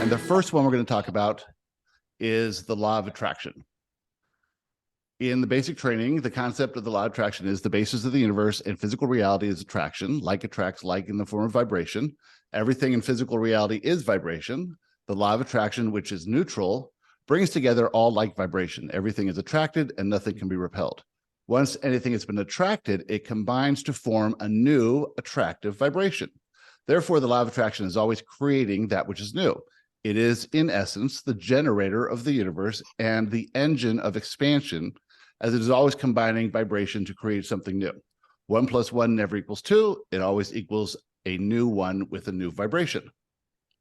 And the first one we're going to talk about is the law of attraction. In the basic training, the concept of the law of attraction is the basis of the universe, and physical reality is attraction. Like attracts like in the form of vibration. Everything in physical reality is vibration. The law of attraction, which is neutral, brings together all like vibration. Everything is attracted and nothing can be repelled. Once anything has been attracted, it combines to form a new attractive vibration. Therefore, the law of attraction is always creating that which is new. It is, in essence, the generator of the universe and the engine of expansion, as it is always combining vibration to create something new. 1 + 1 never equals 2. It always equals a new one with a new vibration.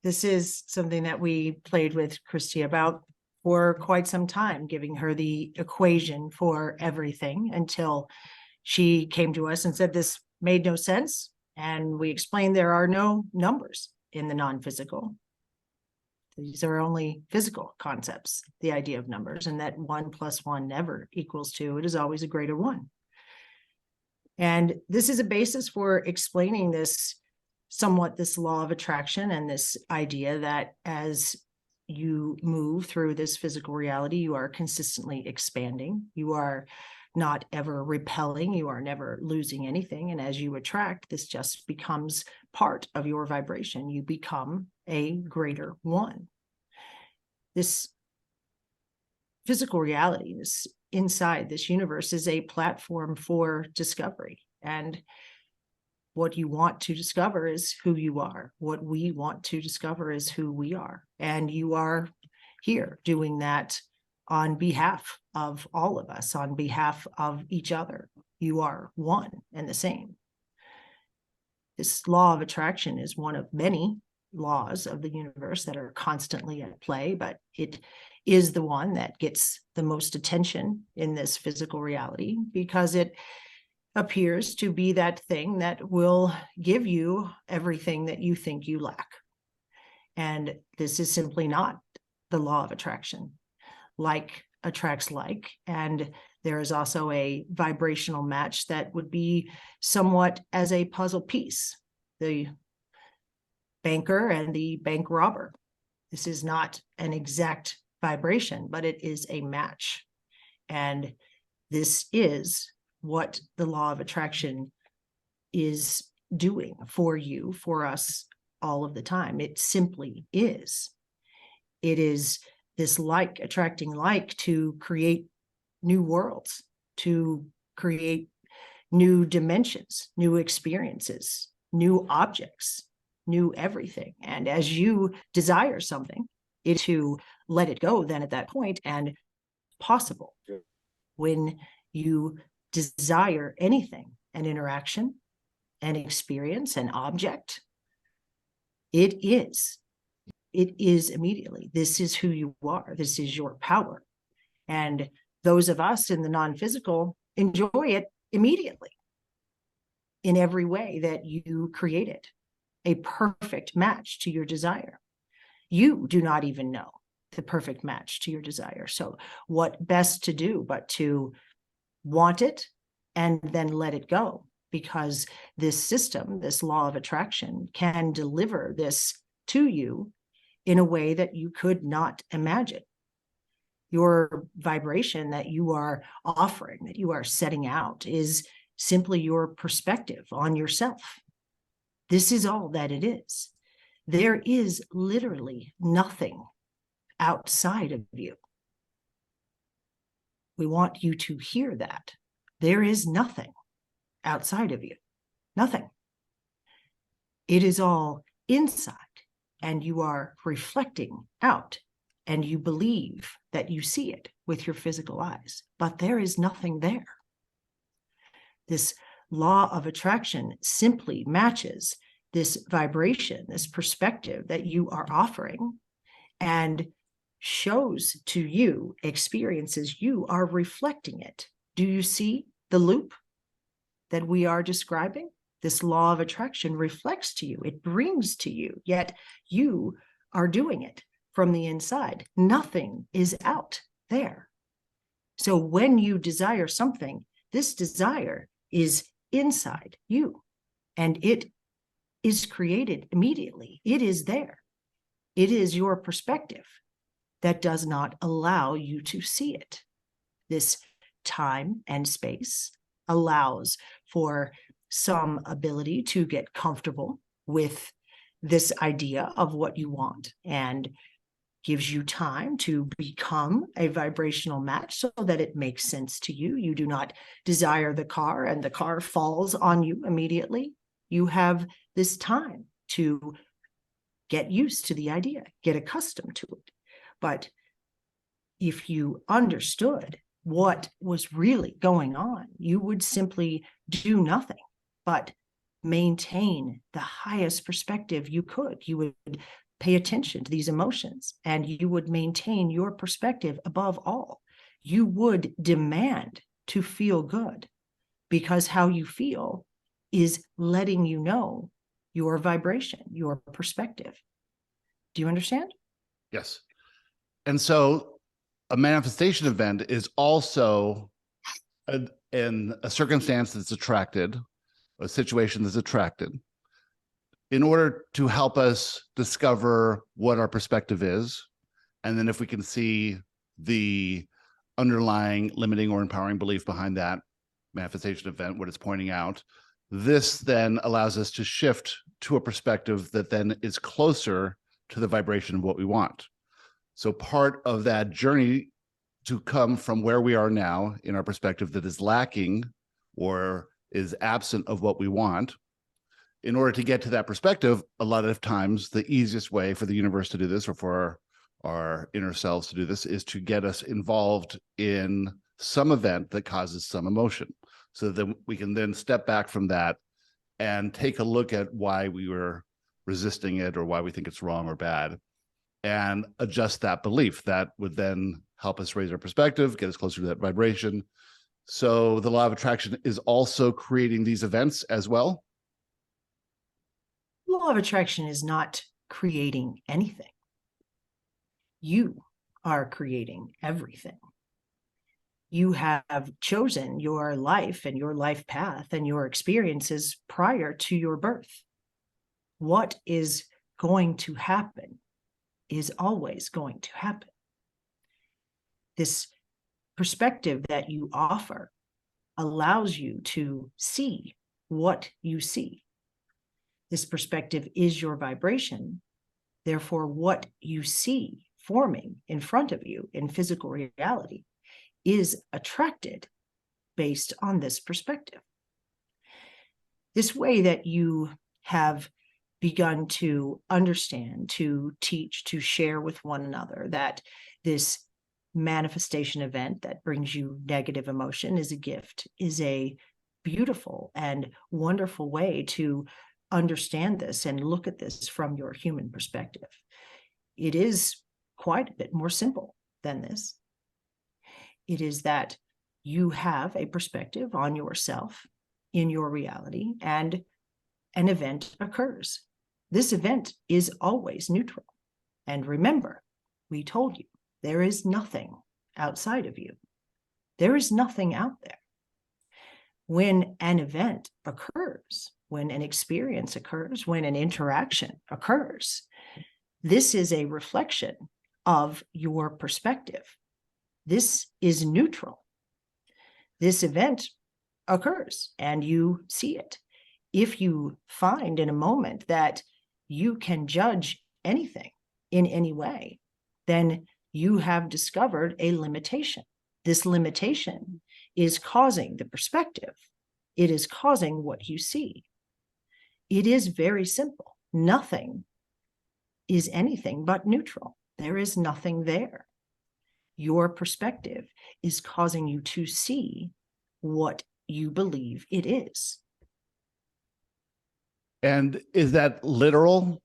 This is something that we played with Christy about for quite some time, giving her the equation for everything until she came to us and said this made no sense. And we explained there are no numbers in the non-physical. These are only physical concepts, the idea of numbers, and that 1 + 1 never equals 2. It is always a greater 1. And this is a basis for explaining this law of attraction and this idea that as you move through this physical reality, you are consistently expanding. You are not ever repelling. You are never losing anything. And as you attract, this just becomes part of your vibration. You become a greater 1. This physical reality, this inside this universe, is a platform for discovery. And what you want to discover is who you are. What we want to discover is who we are. And you are here doing that on behalf of all of us, on behalf of each other. You are one and the same. This law of attraction is one of many laws of the universe that are constantly at play, but it is the one that gets the most attention in this physical reality because it appears to be that thing that will give you everything that you think you lack. And this is simply not the law of attraction. Like attracts like, and there is also a vibrational match that would be somewhat as a puzzle piece. The banker and the bank robber. This is not an exact vibration, but it is a match. And this is what the law of attraction is doing for you, for us all of the time. It simply is. It is this like attracting like to create new worlds, to create new dimensions, new experiences, new objects, new everything. And as you desire something, it to let it go then at that point and possible. When you desire anything, an interaction, an experience, an object, it is immediately. This is who you are. This is your power. And those of us in the non-physical enjoy it immediately in every way that you create it, a perfect match to your desire. You do not even know the perfect match to your desire. So what best to do but to want it and then let it go, because this system, this law of attraction, can deliver this to you in a way that you could not imagine. Your vibration that you are offering, that you are setting out, is simply your perspective on yourself. This is all that it is. There is literally nothing outside of you. We want you to hear that. There is nothing outside of you. Nothing. It is all inside, and you are reflecting out, and you believe that you see it with your physical eyes, but there is nothing there. This law of attraction simply matches this vibration, this perspective that you are offering, and shows to you experiences. You are reflecting it. Do you see the loop that we are describing? This law of attraction reflects to you. It brings to you, yet you are doing it from the inside. Nothing is out there. So when you desire something, this desire is inside you, and it is created immediately. It is there. It is your perspective that does not allow you to see it. This time and space allows for some ability to get comfortable with this idea of what you want, and gives you time to become a vibrational match so that it makes sense to you. You do not desire the car and the car falls on you immediately. You have this time to get used to the idea, get accustomed to it. But if you understood what was really going on, you would simply do nothing but maintain the highest perspective you could. You would pay attention to these emotions, and you would maintain your perspective above all. You would demand to feel good, because how you feel is letting you know your vibration, your perspective. Do you understand? Yes. And so a manifestation event is also in a circumstance that's attracted, a situation that's attracted, in order to help us discover what our perspective is. And then if we can see the underlying limiting or empowering belief behind that manifestation event, what it's pointing out, this then allows us to shift to a perspective that then is closer to the vibration of what we want. So part of that journey to come from where we are now in our perspective that is lacking or is absent of what we want, in order to get to that perspective, a lot of times the easiest way for the universe to do this, or for our inner selves to do this, is to get us involved in some event that causes some emotion, so that we can then step back from that and take a look at why we were resisting it, or why we think it's wrong or bad, and adjust that belief. That would then help us raise our perspective, get us closer to that vibration. So the law of attraction is also creating these events as well. Law of attraction is not creating anything. You are creating everything. You have chosen your life and your life path and your experiences prior to your birth. What is going to happen is always going to happen. This perspective that you offer allows you to see what you see. This perspective is your vibration. Therefore, what you see forming in front of you in physical reality is attracted based on this perspective. This way that you have begun to understand, to teach, to share with one another that this manifestation event that brings you negative emotion is a gift, is a beautiful and wonderful way to understand this and look at this from your human perspective. It is quite a bit more simple than this. It is that you have a perspective on yourself in your reality, and an event occurs. This event is always neutral. And remember, we told you, there is nothing outside of you. There is nothing out there. When an event occurs, when an experience occurs, when an interaction occurs, this is a reflection of your perspective. This is neutral. This event occurs and you see it. If you find in a moment that you can judge anything in any way, then you have discovered a limitation. This limitation is causing the perspective. It is causing what you see. It is very simple. Nothing is anything but neutral. There is nothing there. Your perspective is causing you to see what you believe it is. And is that literal?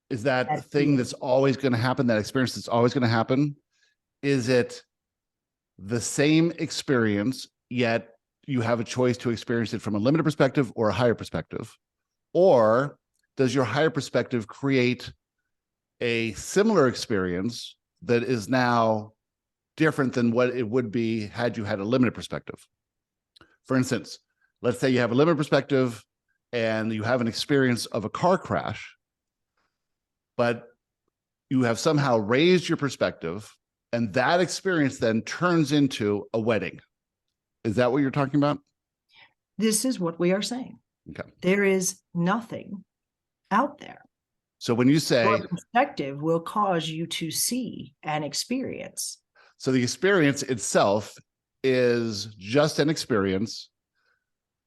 Is that That thing is. that's always going to happen, that experience that's always going to happen? Is it the same experience, yet you have a choice to experience it from a limited perspective or a higher perspective? Or does your higher perspective create a similar experience that is now different than what it would be had you had a limited perspective? For instance, let's say you have a limited perspective and you have an experience of a car crash, but you have somehow raised your perspective, and that experience then turns into a wedding. Is that what you're talking about? This is what we are saying. Okay. There is nothing out there. So when you say, your perspective will cause you to see and experience. so the experience itself is just an experience,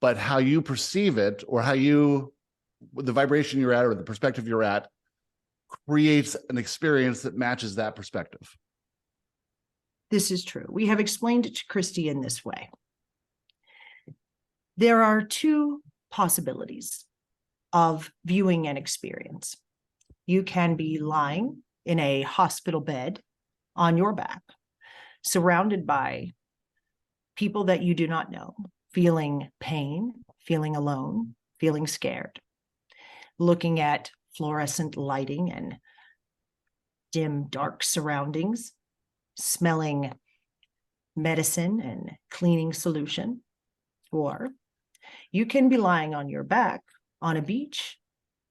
but how you perceive it, or how you, the vibration you're at, or the perspective you're at, creates an experience that matches that perspective. This is true. We have explained it to Christy in this way. There are two possibilities of viewing an experience. You can be lying in a hospital bed on your back, surrounded by people that you do not know, feeling pain, feeling alone, feeling scared, looking at fluorescent lighting and dim, dark surroundings, smelling medicine and cleaning solution. Or you can be lying on your back on a beach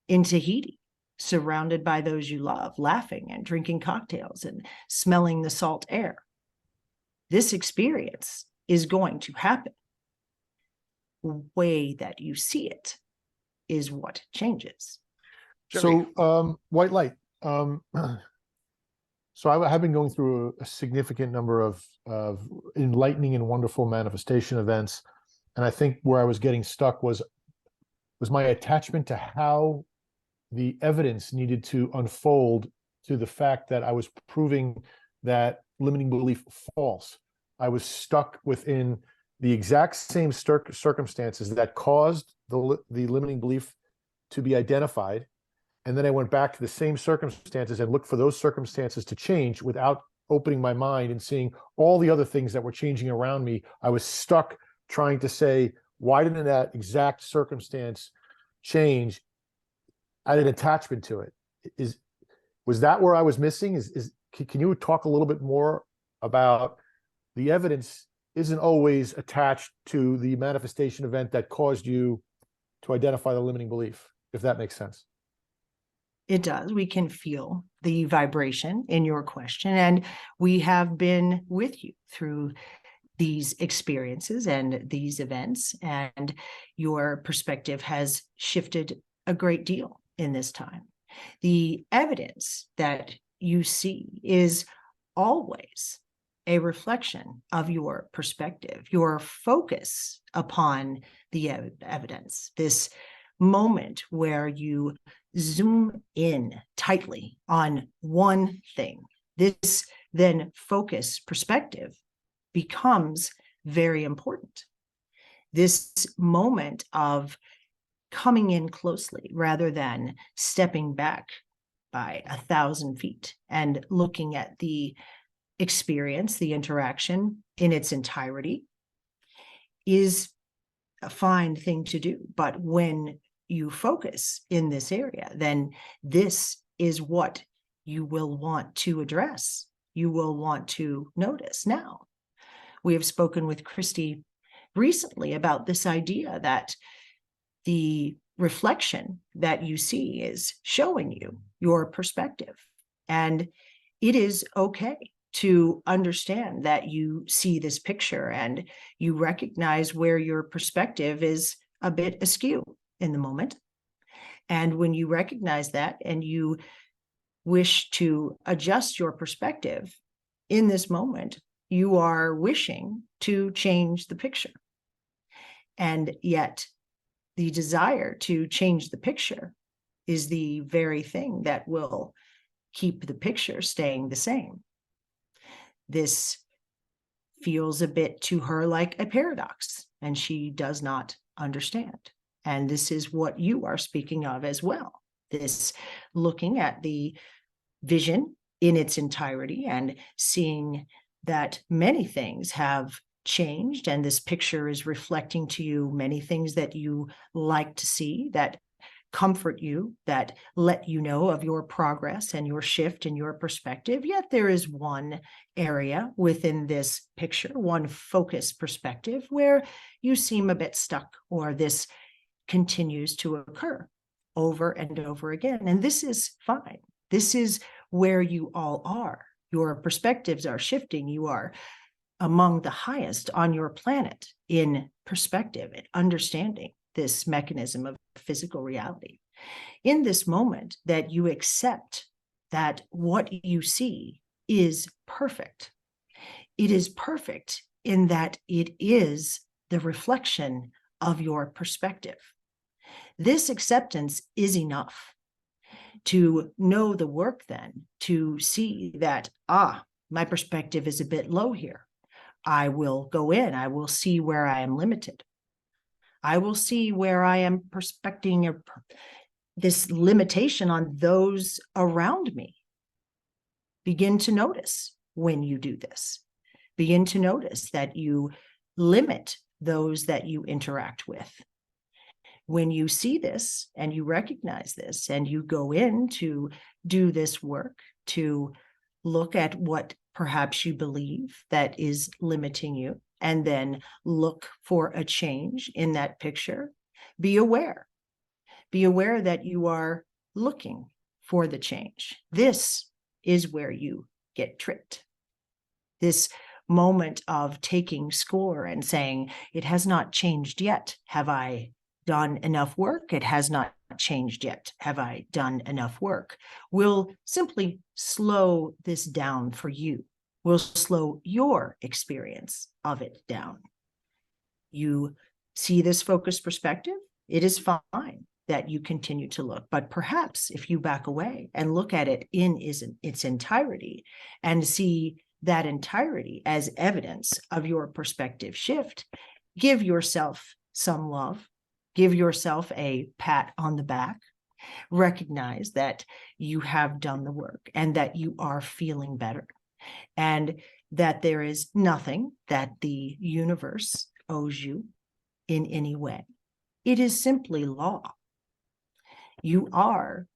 in Tahiti, surrounded by those you love, laughing and drinking cocktails and smelling the salt air. This experience is going to happen. The way that you see it is what changes. So, white light. So I have been going through a significant number of enlightening and wonderful manifestation events. And I think where I was getting stuck was my attachment to how the evidence needed to unfold to the fact that I was proving that limiting belief false. I was stuck within the exact same circumstances that caused the limiting belief to be identified. And then I went back to the same circumstances and looked for those circumstances to change without opening my mind and seeing all the other things that were changing around me. I was stuck trying to say, why didn't that exact circumstance change? I had an attachment to it. Was that where I was missing? Can you talk a little bit more about the evidence isn't always attached to the manifestation event that caused you to identify the limiting belief, if that makes sense? It does. We can feel the vibration in your question, and we have been with you through these experiences and these events, and your perspective has shifted a great deal in this time. The evidence that you see is always a reflection of your perspective, your focus upon the evidence, this moment where you zoom in tightly on one thing. This then focus perspective becomes very important. This moment of coming in closely rather than stepping back by 1,000 feet and looking at the experience, the interaction in its entirety, is a fine thing to do. But when you focus in this area, then this is what you will want to address. You will want to notice. Now, we have spoken with Christy recently about this idea that the reflection that you see is showing you your perspective. And it is okay to understand that you see this picture and you recognize where your perspective is a bit askew in the moment. And when you recognize that and you wish to adjust your perspective in this moment, you are wishing to change the picture. And yet the desire to change the picture is the very thing that will keep the picture staying the same. This feels a bit to her like a paradox, and she does not understand. And this is what you are speaking of as well. This looking at the vision in its entirety and seeing that many things have changed, and this picture is reflecting to you many things that you like to see, that comfort you, that let you know of your progress and your shift in your perspective. Yet there is one area within this picture, one focus perspective, where you seem a bit stuck, or this continues to occur over and over again. And this is fine. This is where you all are. Your perspectives are shifting. You are among the highest on your planet in perspective and understanding this mechanism of physical reality. In this moment that you accept that what you see is perfect, it is perfect in that it is the reflection of your perspective. This acceptance is enough to know the work then, to see that, my perspective is a bit low here. I will go in, I will see where I am limited. I will see where I am perspecting this limitation on those around me. Begin to notice when you do this. Begin to notice that you limit those that you interact with. When you see this and you recognize this and you go in to do this work, to look at what perhaps you believe that is limiting you, and then look for a change in that picture, be aware. Be aware that you are looking for the change. This is where you get tricked. This moment of taking score and saying, it has not changed yet. Have I done enough work? It has not changed yet. Have I done enough work? Will simply slow this down for you. Will slow your experience of it down. You see this focused perspective, it is fine that you continue to look, but perhaps if you back away and look at it in its entirety and see that entirety as evidence of your perspective shift, give yourself some love, give yourself a pat on the back, recognize that you have done the work and that you are feeling better, and that there is nothing that the universe owes you in any way. It is simply law. You are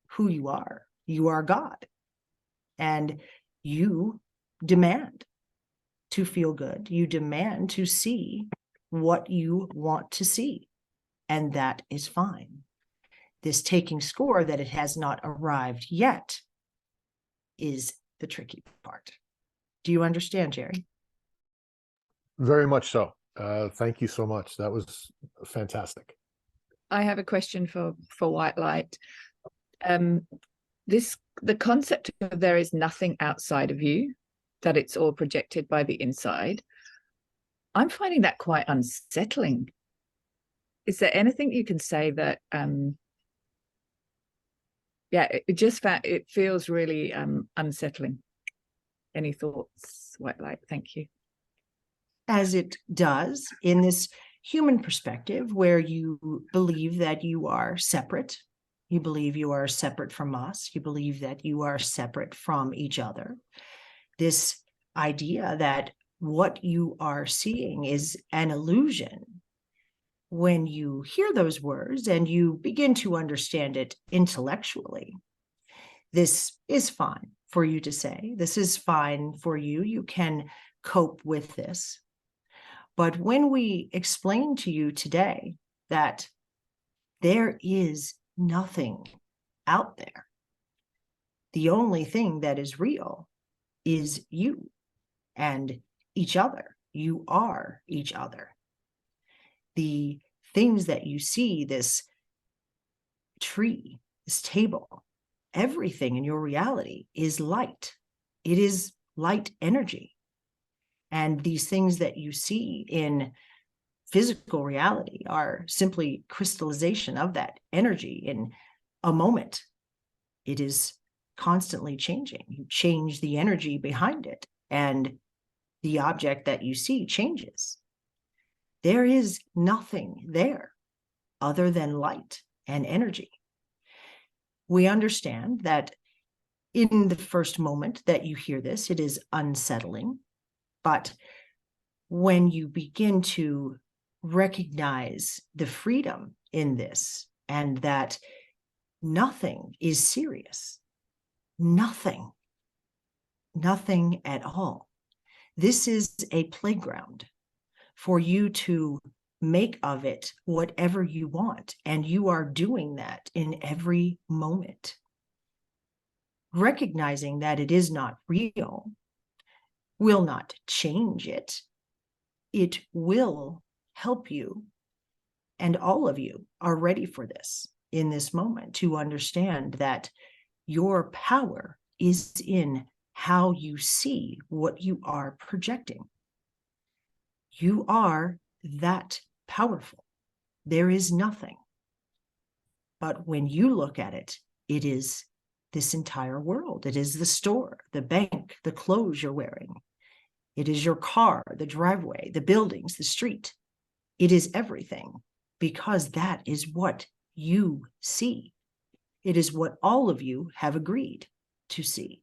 who you are. You are God. And you demand to feel good. You demand to see what you want to see. And that is fine. This taking score that it has not arrived yet is the tricky part. Do you understand, Jerry? Very much so. Thank you so much. That was fantastic. I have a question for White Light. The concept of there is nothing outside of you, that it's all projected by the inside. I'm finding that quite unsettling. Is there anything you can say that it feels really unsettling? Any thoughts, White Light? Thank you. As it does in this human perspective, where you believe that you are separate, you believe you are separate from us, you believe that you are separate from each other. This idea that what you are seeing is an illusion. When you hear those words and you begin to understand it intellectually, this is fine for you to say. This is fine for you. You can cope with this. But when we explain to you today that there is nothing out there, the only thing that is real is you and each other. You are each other. The things that you see, this tree, this table, everything in your reality is light. It is light energy. And these things that you see in physical reality are simply crystallization of that energy in a moment. It is constantly changing. You change the energy behind it, and the object that you see changes. There is nothing there other than light and energy. We understand that in the first moment that you hear this, it is unsettling. But when you begin to recognize the freedom in this, and that nothing is serious, nothing at all. This is a playground for you to make of it whatever you want, and you are doing that in every moment. recognizing that it is not real will not change it. It will help you. And all of you are ready for this in this moment to understand that your power is in how you see what you are projecting. You are that powerful. There is nothing. But when you look at it, it is this entire world. It is the store, the bank, the clothes you're wearing. It is your car, the driveway, the buildings, the street. It is everything, because that is what you see. It is what all of you have agreed to see.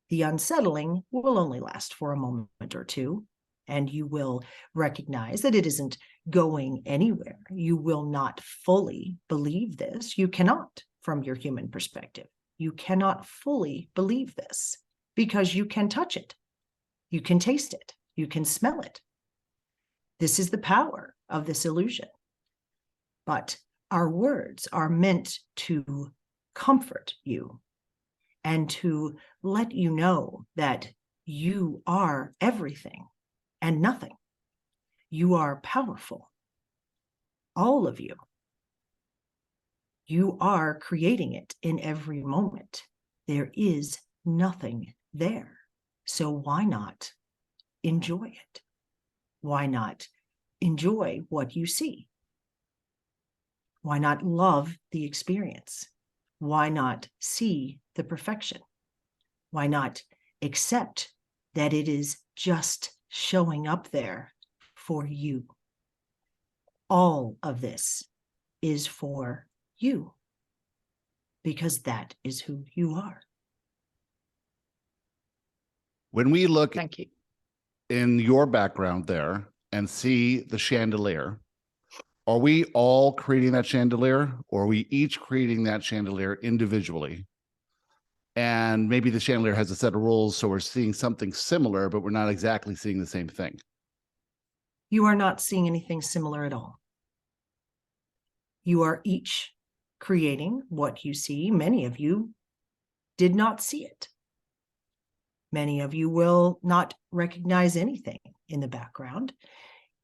The unsettling will only last for a moment or two, and you will recognize that it isn't going anywhere. You will not fully believe this. You cannot, from your human perspective. You cannot fully believe this because you can touch it. You can taste it. You can smell it. This is the power of this illusion. But our words are meant to comfort you and to let you know that you are everything and nothing. You are powerful. All of you. You are creating it in every moment. There is nothing there. So why not enjoy it? Why not enjoy what you see? Why not love the experience? Why not see the perfection? Why not accept that it is just showing up there for you? All of this is for you, because that is who you are. When we look Thank you. in your background there and see the chandelier, are we all creating that chandelier, or are we each creating that chandelier individually? And maybe the chandelier has a set of rules, so we're seeing something similar, but we're not exactly seeing the same thing. You are not seeing anything similar at all. You are each creating what you see. Many of you did not see it. Many of you will not recognize anything in the background.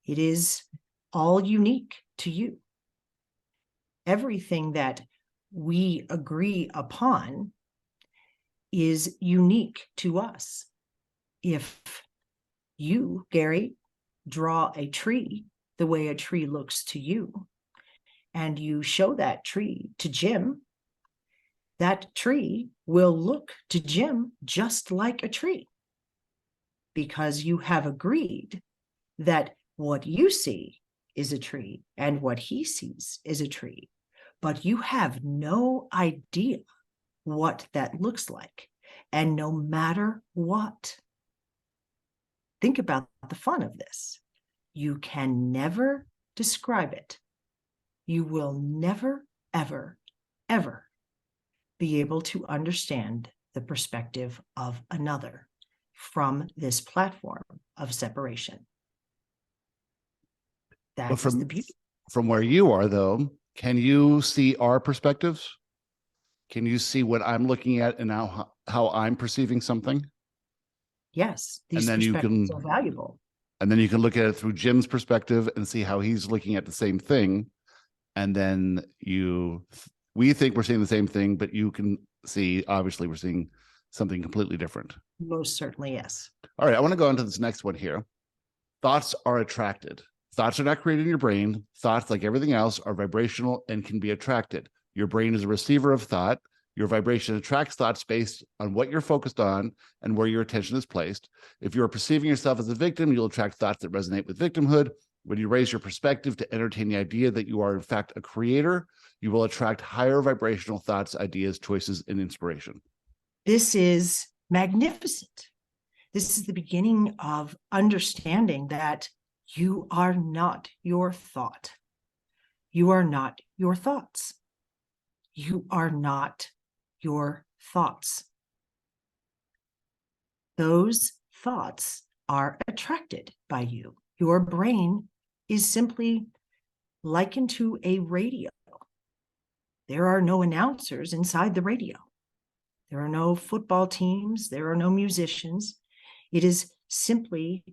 It is all unique to you. Everything that we agree upon is unique to us. If you, Gary, draw a tree the way a tree looks to you, and you show that tree to Jim, that tree will look to Jim just like a tree, because you have agreed that what you see is a tree and what he sees is a tree, but you have no idea what that looks like. And no matter what, think about the fun of this. You can never describe it. You will never, ever, ever be able to understand the perspective of another from this platform of separation. That But is the beauty. from where you are, though, can you see our perspectives? Can you see what I'm looking at and how I'm perceiving something? Yes, these then you perspectives can- are valuable. And then you can look at it through Jim's perspective and see how he's looking at the same thing. And then we think we're seeing the same thing, but you can see, obviously, we're seeing something completely different. Most certainly, yes. All right, I want to go on to this next one here. Thoughts are attracted. Thoughts are not created in your brain. Thoughts, like everything else, are vibrational and can be attracted. Your brain is a receiver of thought. Your vibration attracts thoughts based on what you're focused on and where your attention is placed. If you're perceiving yourself as a victim, you'll attract thoughts that resonate with victimhood. When you raise your perspective to entertain the idea that you are, in fact, a creator, you will attract higher vibrational thoughts, ideas, choices, and inspiration. This is magnificent. This is the beginning of understanding that you are not your thought. You are not your thoughts. You are not your thoughts. Those thoughts are attracted by you. Your brain is simply likened to a radio. There are no announcers inside the radio. There are no football teams. There are no musicians. It is simply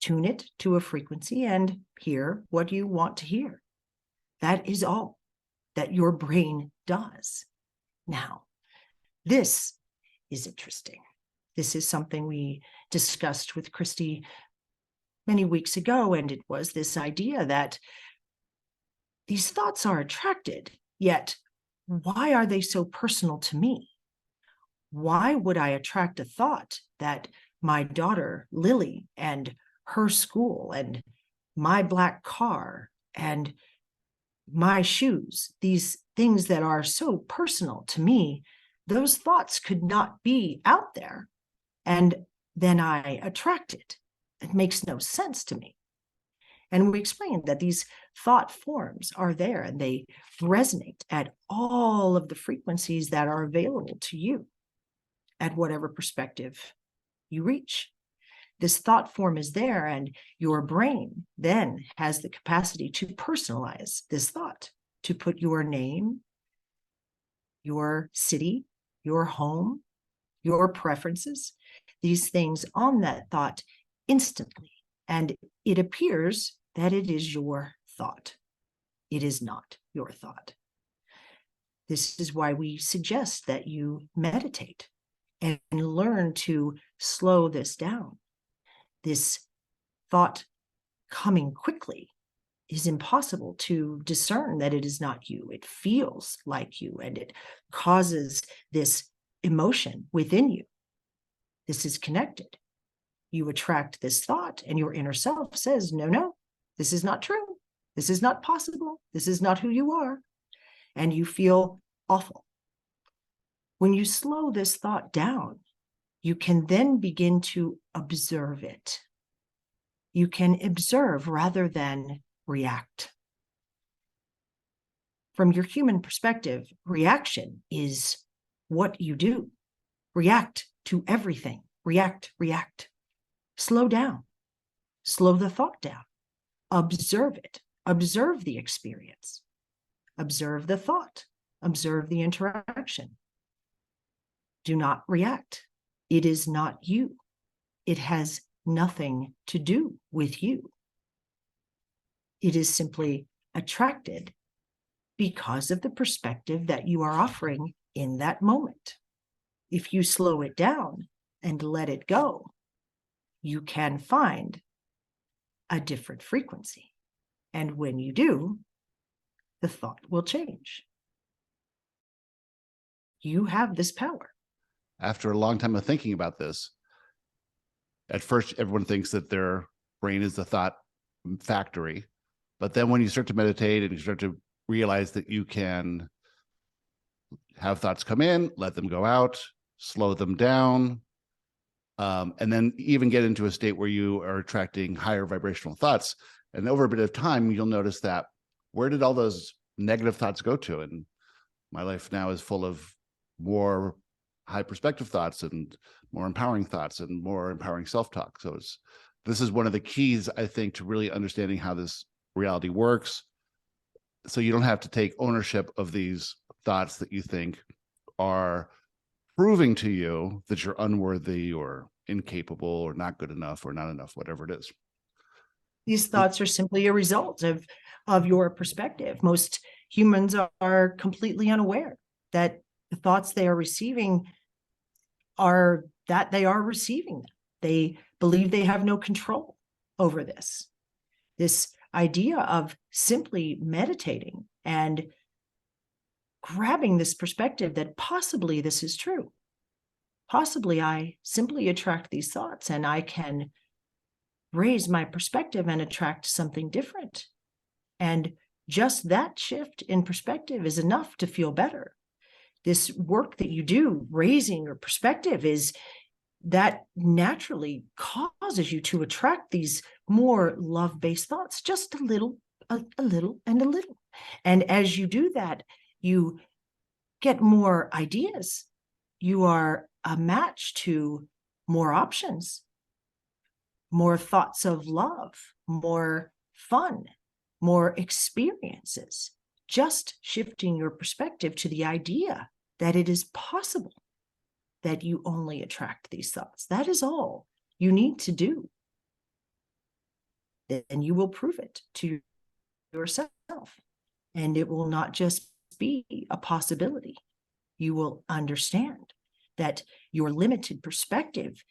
tune it to a frequency and hear what you want to hear. That is all that your brain does. Now, this is interesting. This is something we discussed with Christy many weeks ago, and it was this idea that these thoughts are attracted, yet why are they so personal to me? Why would I attract a thought that my daughter, Lily, and her school, and my black car, and my shoes, these things that are so personal to me, those thoughts could not be out there, and then I attract it. It makes no sense to me. And we explained that these thought forms are there and they resonate at all of the frequencies that are available to you at whatever perspective you reach. This thought form is there, and your brain then has the capacity to personalize this thought, to put your name, your city, your home, your preferences, these things on that thought instantly. And it appears that it is your thought. It is not your thought. This is why we suggest that you meditate and learn to slow this down. This thought coming quickly is impossible to discern that it is not you. It feels like you, and it causes this emotion within you. This is connected. You attract this thought, and your inner self says, no, no, this is not true. This is not possible. This is not who you are. And you feel awful. When you slow this thought down, you can then begin to observe it. You can observe rather than react. From your human perspective, reaction is what you do. React to everything. React, react. Slow down. Slow the thought down. Observe it. Observe the experience. Observe the thought. Observe the interaction. Do not react. It is not you. It has nothing to do with you. It is simply attracted because of the perspective that you are offering in that moment. If you slow it down and let it go, you can find a different frequency. And when you do, the thought will change. You have this power. After a long time of thinking about this, at first everyone thinks that their brain is the thought factory. But then when you start to meditate and you start to realize that you can have thoughts come in, let them go out, slow them down, and then even get into a state where you are attracting higher vibrational thoughts. And over a bit of time, you'll notice that where did all those negative thoughts go to? And my life now is full of more high perspective thoughts and more empowering thoughts and more empowering self-talk. So this is one of the keys, I think, to really understanding how this reality works. So you don't have to take ownership of these thoughts that you think are proving to you that you're unworthy or incapable or not good enough or not enough, whatever it is. These thoughts are simply a result of your perspective. Most humans are completely unaware that the thoughts they are receiving are that they are receiving them. They believe they have no control over this. This idea of simply meditating and grabbing this perspective that possibly this is true. Possibly I simply attract these thoughts and I can raise my perspective and attract something different. And just that shift in perspective is enough to feel better. This work that you do, raising your perspective, is that naturally causes you to attract these more love-based thoughts, just a little, and a little. And as you do that, you get more ideas. You are a match to more options, more thoughts of love, more fun, more experiences just shifting your perspective to the idea that it is possible that you only attract these thoughts. That is all you need to do. Then you will prove it to yourself. And it will not just be a possibility. You will understand that your limited perspective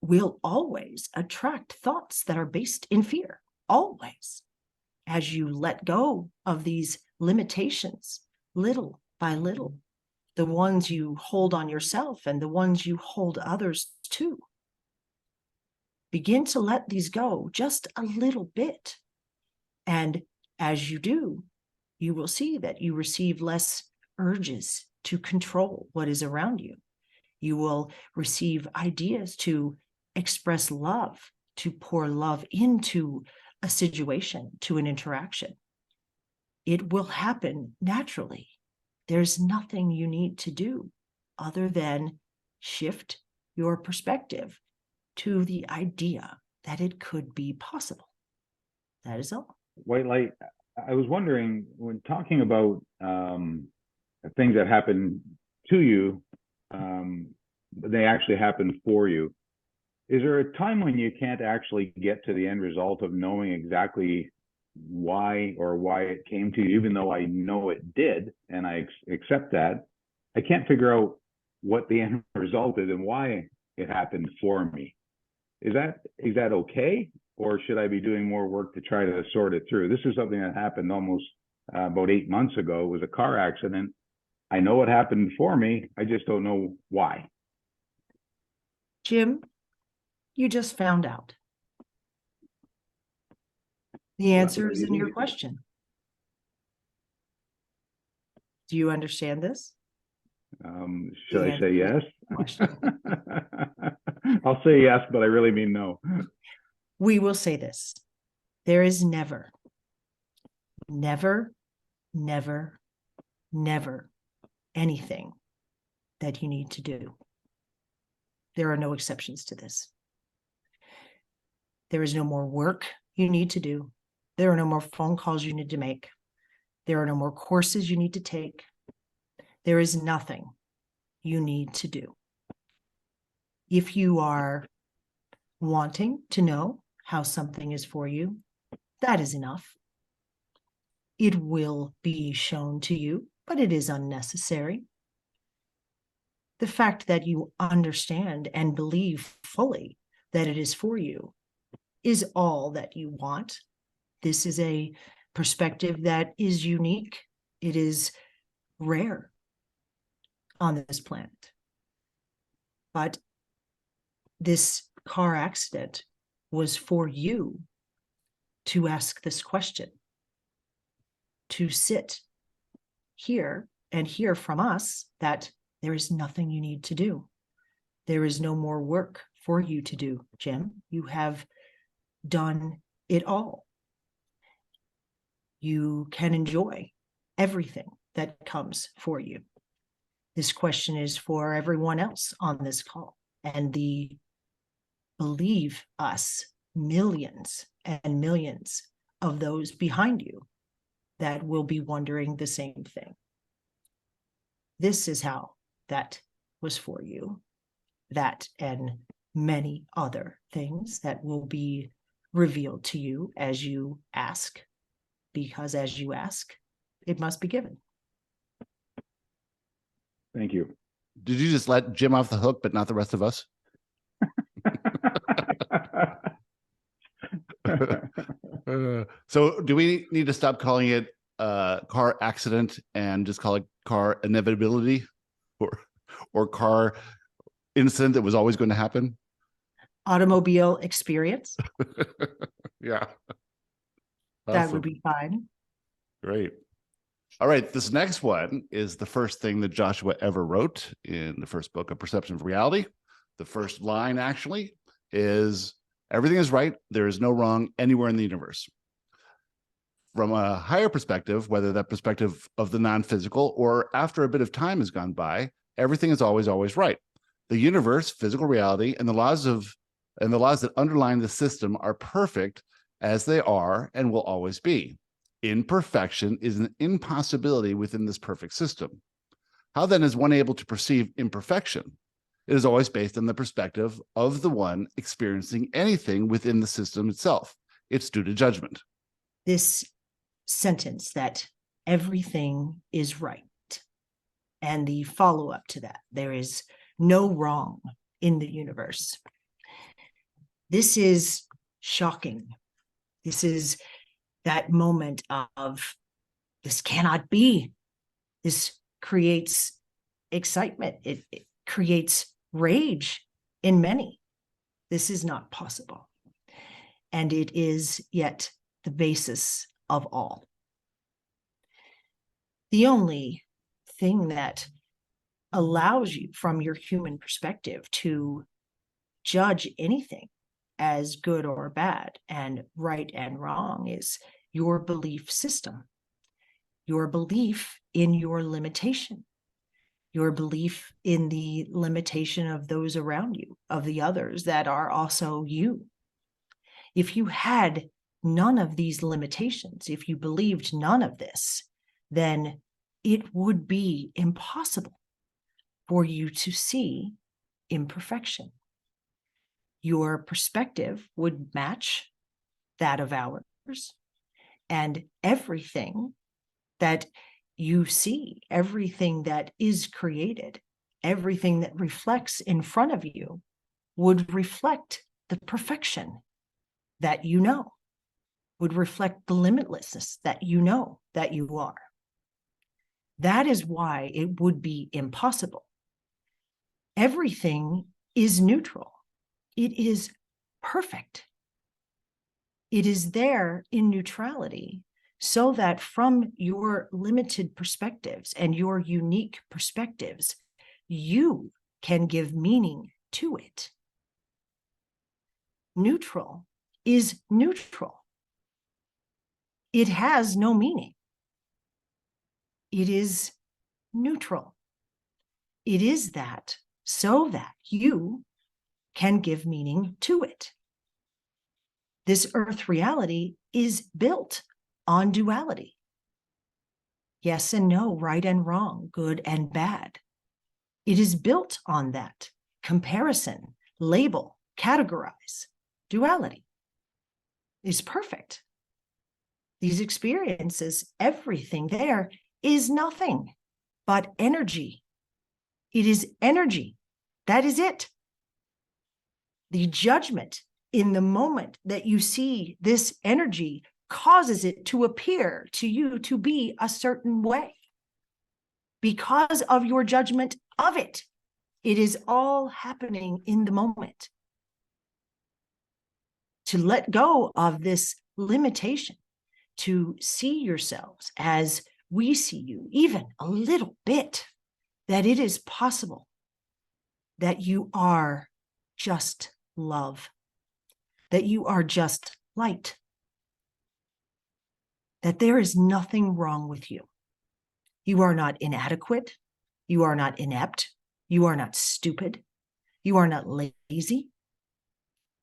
will always attract thoughts that are based in fear, always. As you let go of these limitations, little by little, the ones you hold on yourself and the ones you hold others to. Begin to let these go just a little bit. And as you do, you will see that you receive less urges to control what is around you. You will receive ideas to express love, to pour love into a situation, to an interaction. It will happen naturally. There's nothing you need to do other than shift your perspective to the idea that it could be possible. That is all. White light, I was wondering, when talking about things that happen to you, they actually happen for you. Is there a time when you can't actually get to the end result of knowing exactly why it came to you, even though I know it did, and I accept that? I can't figure out what the end result is and why it happened for me. Is that okay? Or should I be doing more work to try to sort it through? This is something that happened almost about 8 months ago. It was a car accident. I know what happened for me. I just don't know why. Jim, you just found out. The answer is in your question. Do you understand this? Should I say yes? Question. I'll say yes, but I really mean no. We will say this. There is never, never, never, never anything that you need to do. There are no exceptions to this. There is no more work you need to do. There are no more phone calls you need to make. There are no more courses you need to take. There is nothing you need to do. If you are wanting to know how something is for you, that is enough. It will be shown to you, but it is unnecessary. The fact that you understand and believe fully that it is for you is all that you want. This is a perspective that is unique. It is rare on this planet. But this car accident was for you to ask this question, to sit here and hear from us that there is nothing you need to do. There is no more work for you to do, Jim. You have done it all. You can enjoy everything that comes for you. This question is for everyone else on this call, and believe us, millions and millions of those behind you that will be wondering the same thing. This is how that was for you. That and many other things that will be revealed to you as you ask, because as you ask, it must be given. Thank you. Did you just let Jim off the hook, but not the rest of us? So do we need to stop calling it car accident and just call it car inevitability or car incident that was always going to happen? Automobile experience. Yeah. That Awesome. would be fine. Great. All right. This next one is the first thing that Joshua ever wrote in the first book of Perception of Reality. The first line actually is, everything is right. There is no wrong anywhere in the universe. From a higher perspective, whether that perspective of the non-physical or after a bit of time has gone by, everything is always, always right. The universe, physical reality, and the laws that underline the system are perfect as they are and will always be. Imperfection is an impossibility within this perfect system. How then is one able to perceive imperfection? It is always based on the perspective of the one experiencing anything within the system itself. It's due to judgment. This sentence that everything is right, and the follow-up to that, there is no wrong in the universe. This is shocking. This is that moment of, this cannot be. This creates excitement. It creates rage in many. This is not possible. And it is yet the basis of all. The only thing that allows you, from your human perspective, to judge anything as good or bad and right and wrong is your belief system, your belief in your limitation, your belief in the limitation of those around you, of the others that are also you. If you had none of these limitations, if you believed none of this, then it would be impossible for you to see imperfection. Your perspective would match that of ours, and everything that you see, everything that is created, everything that reflects in front of you would reflect the perfection that you know, would reflect the limitlessness that you know that you are. That is why it would be impossible. Everything is neutral. It is perfect. It is there in neutrality so that from your limited perspectives and your unique perspectives, you can give meaning to it. Neutral is neutral. It has no meaning. It is neutral. It is that so that you can give meaning to it. This earth reality is built on duality. Yes and no, right and wrong, good and bad. It is built on that comparison, label, categorize. Duality is perfect. These experiences, everything there is nothing but energy. It is energy. That is it. The judgment in the moment that you see this energy causes it to appear to you to be a certain way because of your judgment of it. It is all happening in the moment. To let go of this limitation, to see yourselves as we see you, even a little bit, that it is possible that you are just love, that you are just light, that there is nothing wrong with you. You are not inadequate. You are not inept. You are not stupid. You are not lazy.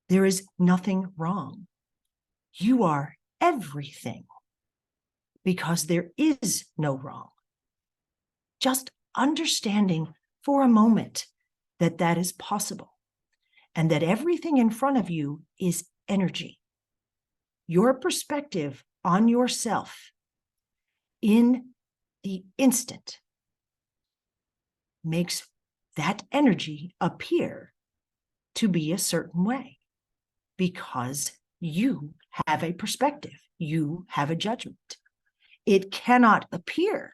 There is nothing wrong. You are everything because there is no wrong. Just understanding for a moment that that is possible and that everything in front of you is energy. Your perspective on yourself in the instant makes that energy appear to be a certain way because you have a perspective, you have a judgment. It cannot appear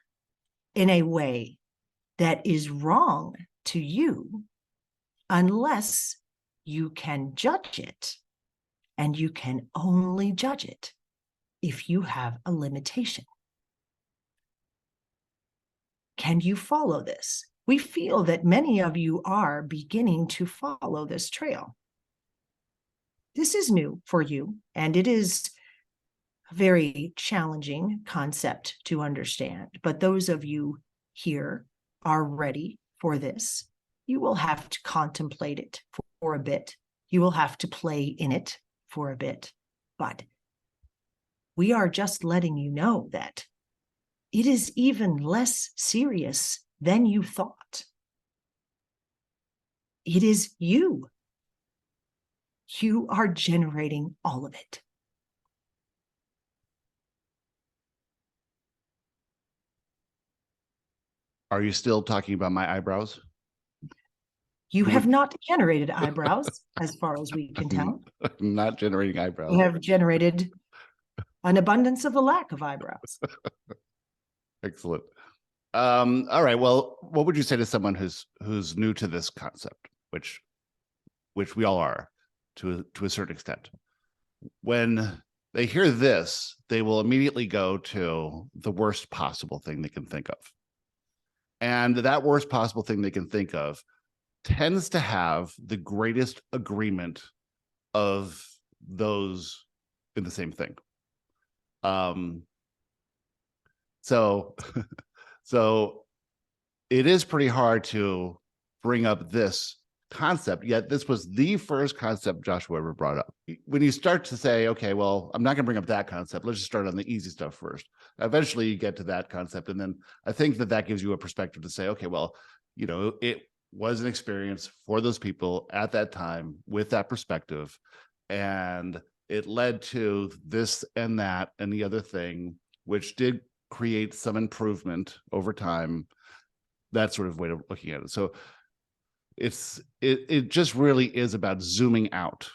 in a way that is wrong to you unless you can judge it, and you can only judge it if you have a limitation. Can you follow this? We feel that many of you are beginning to follow this trail. This is new for you, and it is a very challenging concept to understand. But those of you here are ready for this. You will have to contemplate it for a bit. You will have to play in it for a bit. But we are just letting you know that it is even less serious than you thought. It is you. You are generating all of it. Are you still talking about my eyebrows? You have not generated eyebrows, as far as we can tell. I'm not generating eyebrows. You have generated an abundance of the lack of eyebrows. Excellent. All right. Well, what would you say to someone who's new to this concept, which we all are to a certain extent? When they hear this, they will immediately go to the worst possible thing they can think of. And that worst possible thing they can think of tends to have the greatest agreement of those in the same thing. So it is pretty hard to bring up this concept, yet this was the first concept Joshua ever brought up. When you start to say, okay, well, I'm not going to bring up that concept, let's just start on the easy stuff first. Eventually you get to that concept, and then I think that gives you a perspective to say, okay, well, it was an experience for those people at that time with that perspective, and it led to this and that and the other thing, which did create some improvement over time. That sort of way of looking at it. So it just really is about zooming out.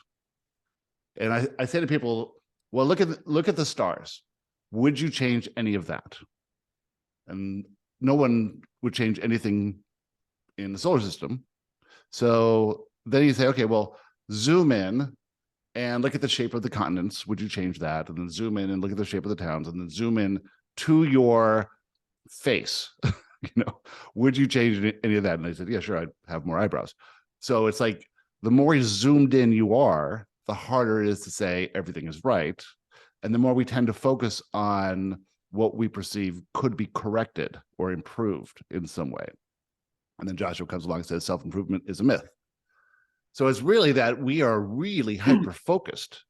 And I say to people, well, look at the stars. Would you change any of that? And no one would change anything in the solar system. So then you say, okay, well, zoom in and look at the shape of the continents. Would you change that? And then zoom in and look at the shape of the towns, and then zoom in to your face. Would you change any of that? And I said, yeah, sure, I'd have more eyebrows. So it's like, the more zoomed in you are, the harder it is to say everything is right. And the more we tend to focus on what we perceive could be corrected or improved in some way. And then Joshua comes along and says self-improvement is a myth. So it's really that we are really hyper-focused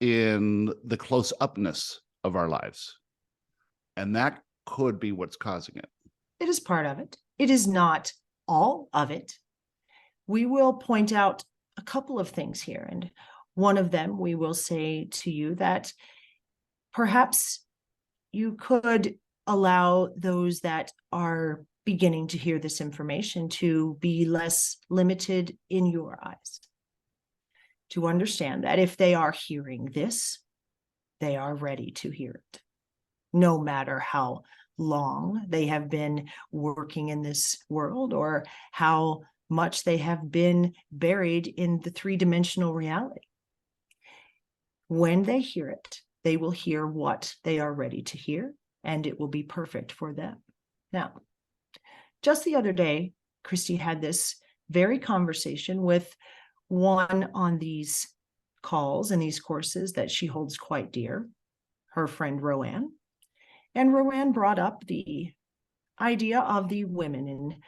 in the close-upness of our lives. And that could be what's causing it. It is part of it. It is not all of it. We will point out a couple of things here. And one of them, we will say to you that perhaps you could allow those that are beginning to hear this information to be less limited in your eyes. To understand that if they are hearing this, they are ready to hear it. No matter how long they have been working in this world or how much they have been buried in the three-dimensional reality. When they hear it, they will hear what they are ready to hear, and it will be perfect for them. Now, just the other day, Christy had this very conversation with one on these calls and these courses that she holds quite dear, her friend Roanne. And Roanne brought up the idea of the women in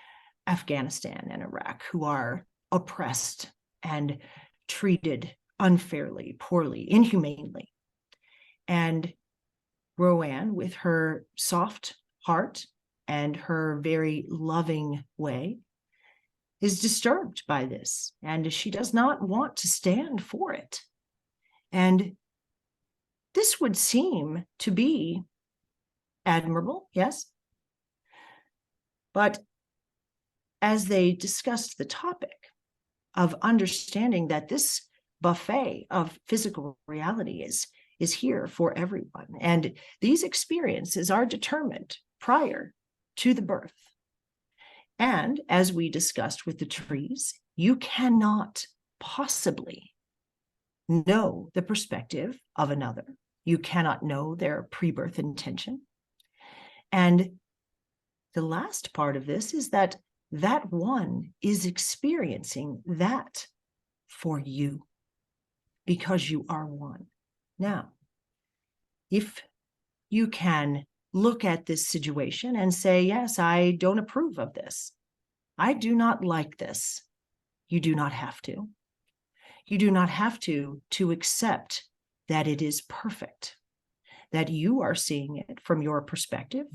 Afghanistan and Iraq who are oppressed and treated unfairly, poorly, inhumanely. And Roanne, with her soft heart and her very loving way, is disturbed by this, and she does not want to stand for it. And this would seem to be admirable, yes. But as they discussed the topic of understanding that this buffet of physical reality is here for everyone, and these experiences are determined prior to the birth. And as we discussed with the trees, you cannot possibly know the perspective of another. You cannot know their pre-birth intention. And the last part of this is that one is experiencing that for you because you are one. Now, if you can look at this situation and say, yes, I don't approve of this. I do not like this. You do not have to. You do not have to accept that it is perfect, that you are seeing it from your perspective,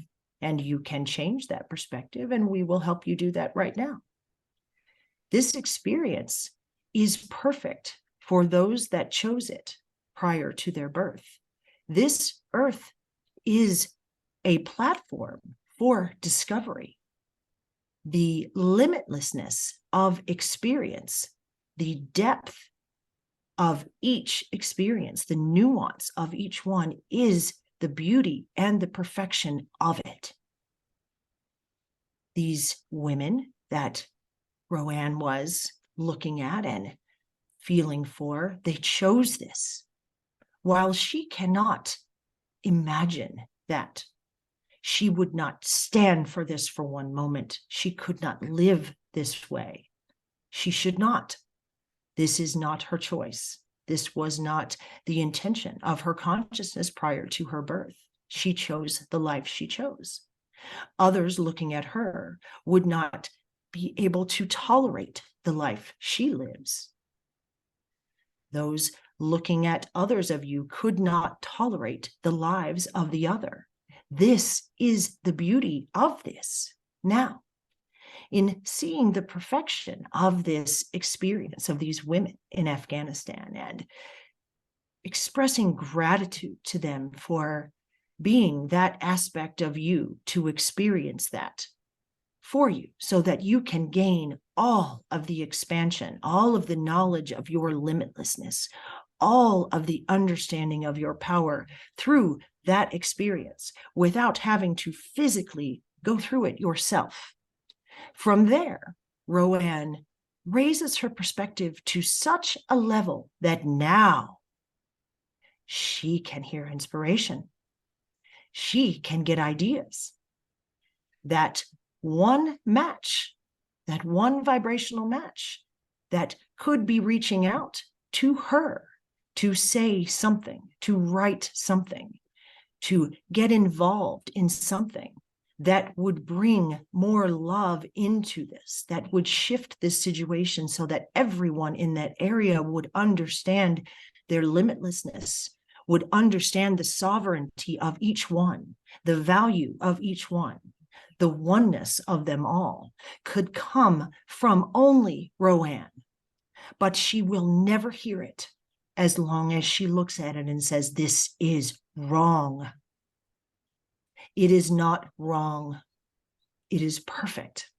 and you can change that perspective, and we will help you do that right now. This experience is perfect for those that chose it prior to their birth. This earth is a platform for discovery. The limitlessness of experience, the depth of each experience, the nuance of each one is the beauty and the perfection of it. These women that Roanne was looking at and feeling for, they chose this. While she cannot imagine that, she would not stand for this for one moment. She could not live this way. She should not. This is not her choice. This was not the intention of her consciousness prior to her birth. She chose the life she chose. Others looking at her would not be able to tolerate the life she lives. Those looking at others of you could not tolerate the lives of the other. This is the beauty of this. Now, in seeing the perfection of this experience of these women in Afghanistan and expressing gratitude to them for being that aspect of you to experience that for you, so that you can gain all of the expansion, all of the knowledge of your limitlessness, all of the understanding of your power through that experience without having to physically go through it yourself. From there, Roanne raises her perspective to such a level that now she can hear inspiration. She can get ideas. That one match, that one vibrational match that could be reaching out to her to say something, to write something, to get involved in something that would bring more love into this, that would shift this situation so that everyone in that area would understand their limitlessness, would understand the sovereignty of each one, the value of each one, the oneness of them all, could come from only Roanne. But she will never hear it as long as she looks at it and says, this is wrong. It is not wrong. It is perfect.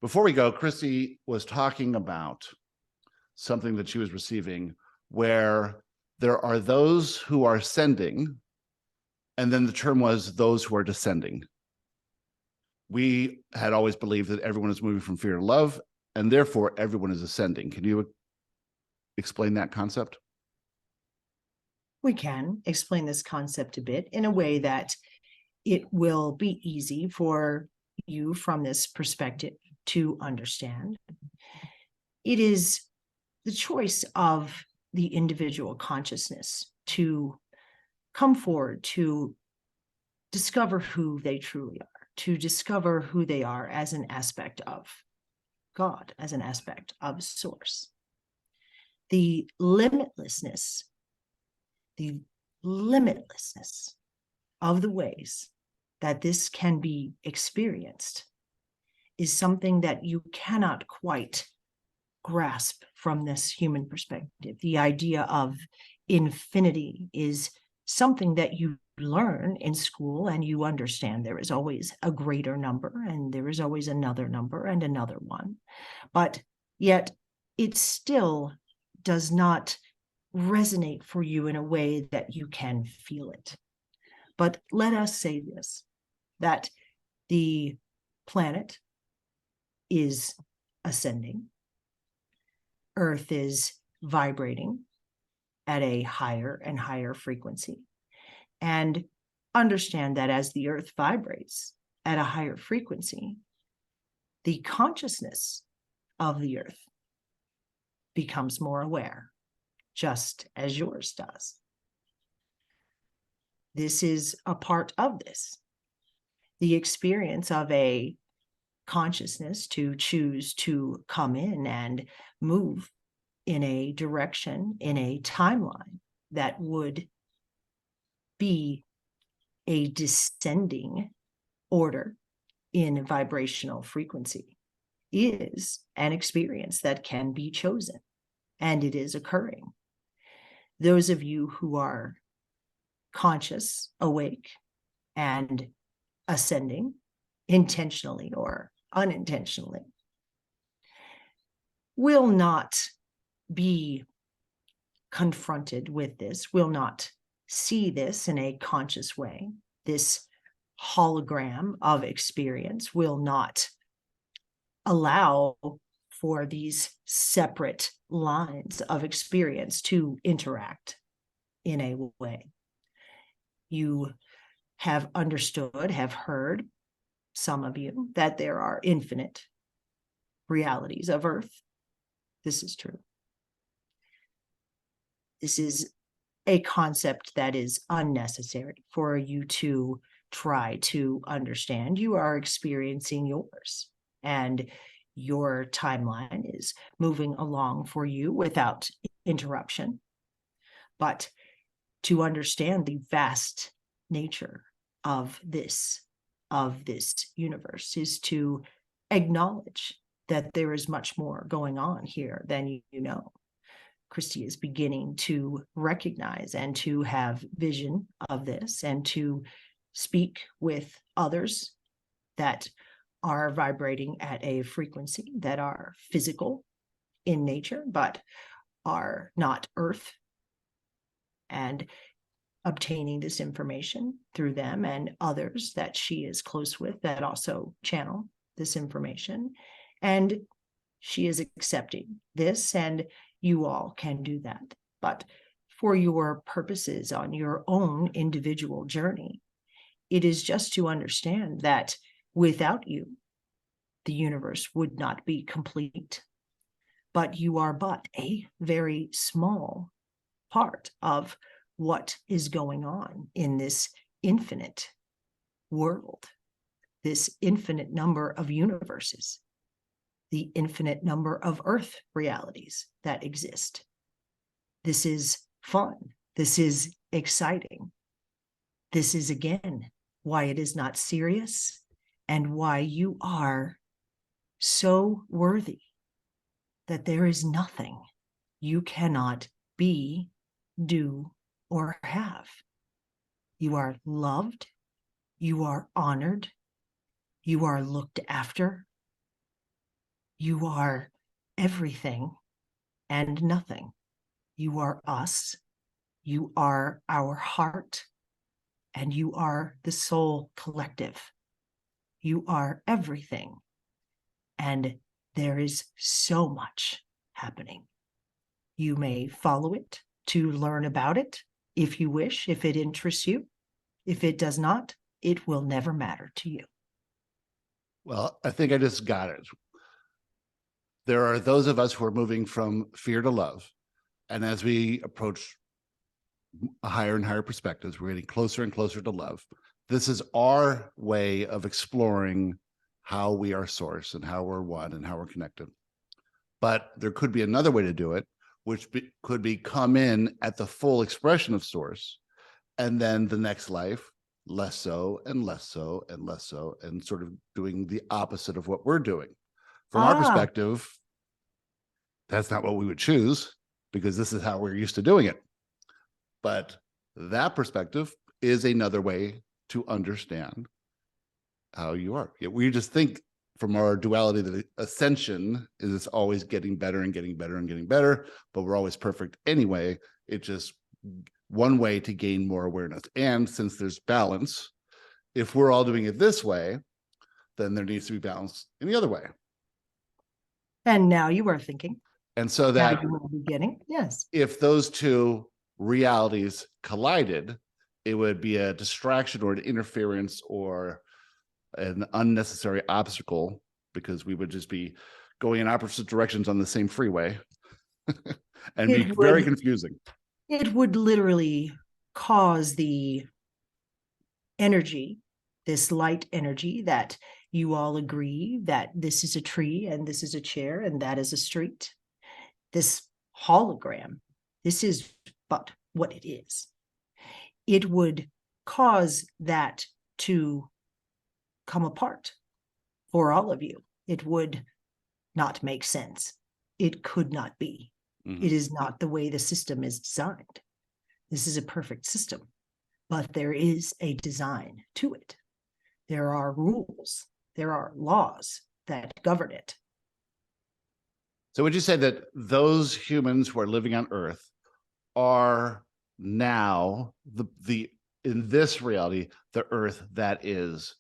Before we go, Christy was talking about something that she was receiving where there are those who are sending, and then the term was those who are descending. We had always believed that everyone is moving from fear to love, and therefore everyone is ascending. Can you explain that concept? We can explain this concept a bit in a way that it will be easy for you from this perspective to understand. It is the choice of the individual consciousness to come forward, to discover who they truly are, to discover who they are as an aspect of God, as an aspect of Source. The limitlessness of the ways that this can be experienced is something that you cannot quite grasp from this human perspective. The idea of infinity is something that you learn in school, and you understand there is always a greater number, and there is always another number and another one. But yet it still does not resonate for you in a way that you can feel it. But let us say this, that the planet is ascending. Earth is vibrating at a higher and higher frequency. And understand that as the earth vibrates at a higher frequency, the consciousness of the earth becomes more aware, just as yours does. This is a part of this. The experience of a consciousness to choose to come in and move in a direction, in a timeline that would be a descending order in vibrational frequency is an experience that can be chosen, and it is occurring. Those of you who are conscious, awake, and ascending intentionally or unintentionally will not be confronted with this, will not see this in a conscious way. This hologram of experience will not allow for these separate lines of experience to interact in a way. You have understood, have heard, some of you, that there are infinite realities of Earth. This is true. This is a concept that is unnecessary for you to try to understand. You are experiencing yours, and your timeline is moving along for you without interruption. But to understand the vast nature of this universe is to acknowledge that there is much more going on here than you know. Christy is beginning to recognize and to have vision of this, and to speak with others that are vibrating at a frequency that are physical in nature, but are not Earth, and obtaining this information through them and others that she is close with that also channel this information. And she is accepting this, and you all can do that. But for your purposes on your own individual journey, it is just to understand that without you, the universe would not be complete. But you are but a very small part of what is going on in this infinite world, this infinite number of universes, the infinite number of Earth realities that exist. This is fun. This is exciting. This is, again, why it is not serious and why you are so worthy that there is nothing you cannot be, do, or have. You are loved. You are honored. You are looked after. You are everything and nothing. You are us. You are our heart. And you are the soul collective. You are everything. And there is so much happening. You may follow it to learn about it if you wish, if it interests you. If it does not, it will never matter to you. Well, I think I just got it. There are those of us who are moving from fear to love. And as we approach higher and higher perspectives, we're getting closer and closer to love. This is our way of exploring how we are source and how we're one and how we're connected. But there could be another way to do it, which could be come in at the full expression of source, and then the next life, less so and less so and less so, and sort of doing the opposite of what we're doing. From our perspective, that's not what we would choose, because this is how we're used to doing it. But that perspective is another way to understand how you are. We just think from our duality that ascension is it's always getting better and getting better and getting better, but we're always perfect anyway. It's just one way to gain more awareness. And since there's balance, if we're all doing it this way, then there needs to be balance in the other way. And now you are thinking. And so Now that you are beginning. Yes. if those two realities collided, it would be a distraction or an interference or an unnecessary obstacle, because we would just be going in opposite directions on the same freeway and be very confusing. It would literally cause the energy, this light energy that you all agree that this is a tree and this is a chair and that is a street. This hologram, this is but what it is. It would cause that to come apart for all of you. It would not make sense. It could not be. Mhm. It is not the way the system is designed. This is a perfect system, but there is a design to it. There are rules, there are laws that govern it. So would you say that those humans who are living on Earth are now the in this reality, the Earth that is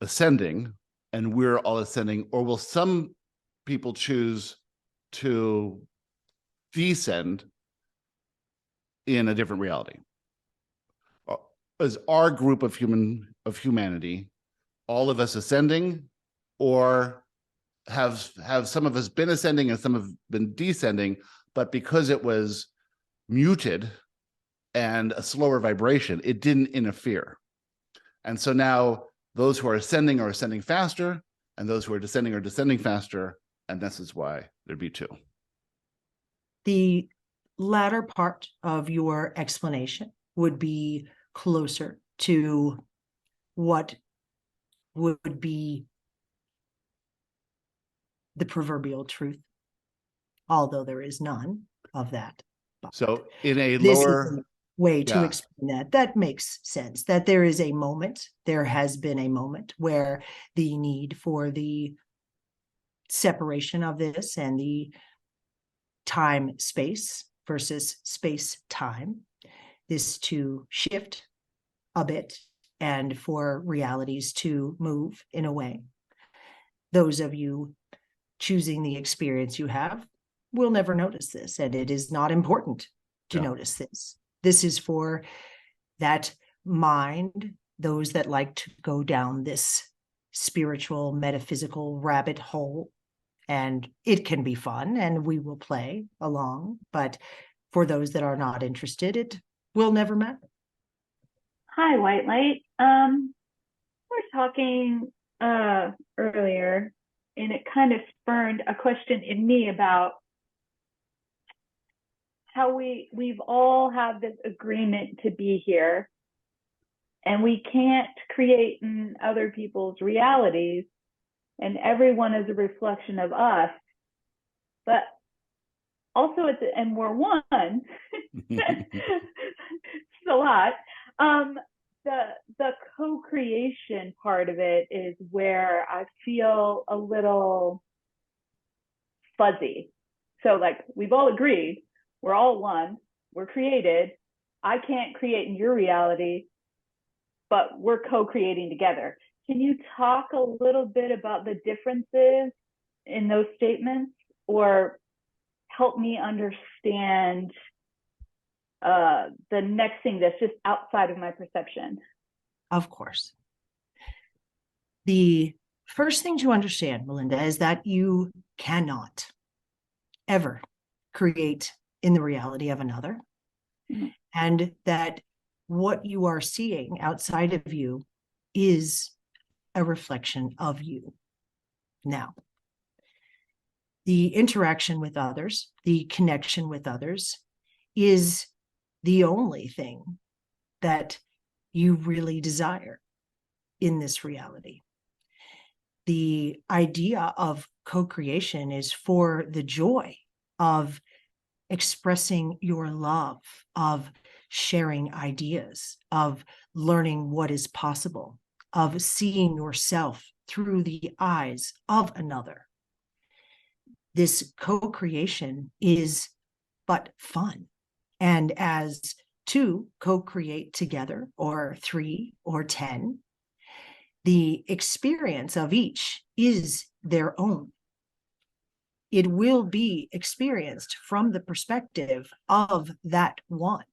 ascending, and we're all ascending, or will some people choose to descend in a different reality? Is our group of humanity, all of us ascending, or have some of us been ascending and some have been descending, but because it was muted and a slower vibration, it didn't interfere. And so now those who are ascending faster, and those who are descending faster, and this is why there'd be two. The latter part of your explanation would be closer to what would be the proverbial truth, although there is none of that. But So in a this is lower a way to yeah. explain that. That makes sense, that there is a moment, there has been a moment where the need for the separation of this and the time space versus space time, this to shift a bit and for realities to move in a way. Those of you choosing the experience you have will never notice this, and it is not important to notice this. This is for that mind, those that like to go down this spiritual, metaphysical rabbit hole, and it can be fun, and we will play along, but for those that are not interested, it will never matter. Hi, White Light. We're talking earlier, and it kind of spurned a question in me about how we've all had this agreement to be here, and we can't create in other people's realities, and everyone is a reflection of us, but also and we're one. It's a lot. The co-creation part of it is where I feel a little fuzzy. So like we've all agreed, we're all one, we're created. I can't create in your reality, but we're co-creating together. Can you talk a little bit about the differences in those statements, or help me understand the next thing that's just outside of my perception? Of course. The first thing to understand, Melinda, is that you cannot ever create in the reality of another, and that what you are seeing outside of you is a reflection of you. Now, the interaction with others, the connection with others, is the only thing that you really desire in this reality. The idea of co-creation is for the joy of expressing your love, of sharing ideas, of learning what is possible, of seeing yourself through the eyes of another. This co-creation is but fun. And as two co-create together, or 3 or 10, the experience of each is their own. It will be experienced from the perspective of that one.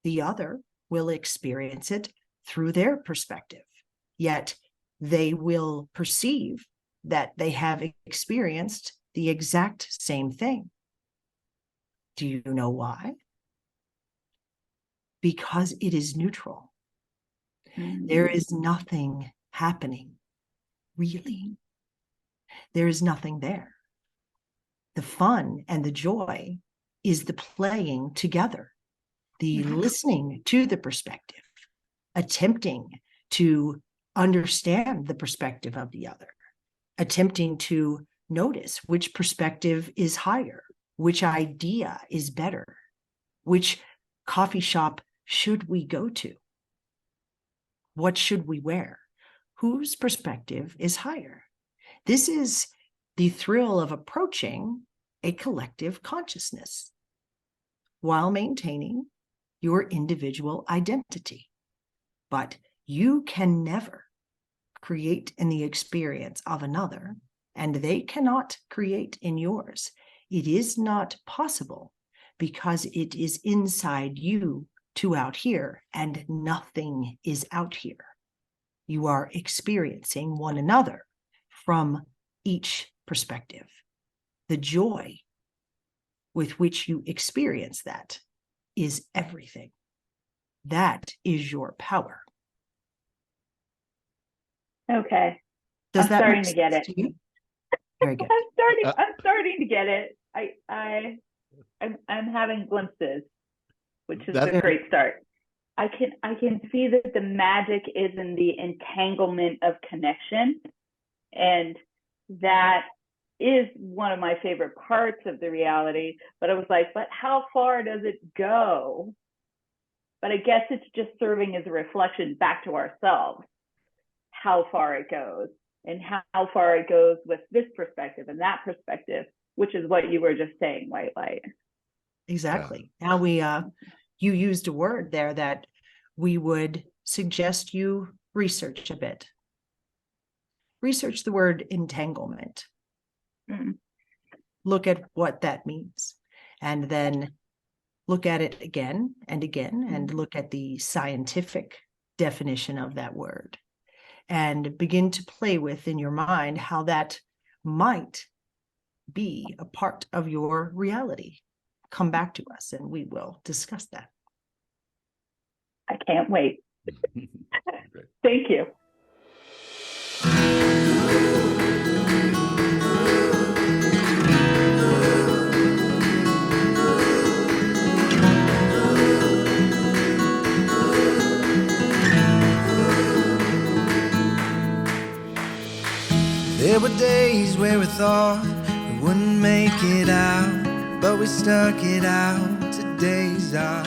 The other will experience it through their perspective, yet they will perceive that they have experienced the exact same thing. Do you know why? Because it is neutral. There is nothing happening, really. There is nothing there. The fun and the joy is the playing together, the listening to the perspective, attempting to understand the perspective of the other, attempting to notice which perspective is higher, which idea is better, which coffee shop should we go to? What should we wear? Whose perspective is higher? This is the thrill of approaching a collective consciousness while maintaining your individual identity. But you can never create in the experience of another, and they cannot create in yours. It is not possible because it is inside you to out here, and nothing is out here. You are experiencing one another from each perspective. The joy with which you experience that is everything. That is your power. Okay. Does I'm that starting make to get sense it. to you? Very good. I'm starting to get it. I'm having glimpses, which is That- a great start. I can see that the magic is in the entanglement of connection, and that is one of my favorite parts of the reality. But I was like, but how far does it go? But I guess it's just serving as a reflection back to ourselves, how far it goes and how far it goes with this perspective and that perspective, which is what you were just saying, White Light. Exactly. Now you used a word there that we would suggest you research a bit. Research the word entanglement. Mm. Look at what that means, and then look at it again and again, and look at the scientific definition of that word, and begin to play with in your mind how that might be a part of your reality. Come back to us and we will discuss that. I can't wait. Great. Thank you. There were days where we thought we wouldn't make it out, but we stuck it out. Today's our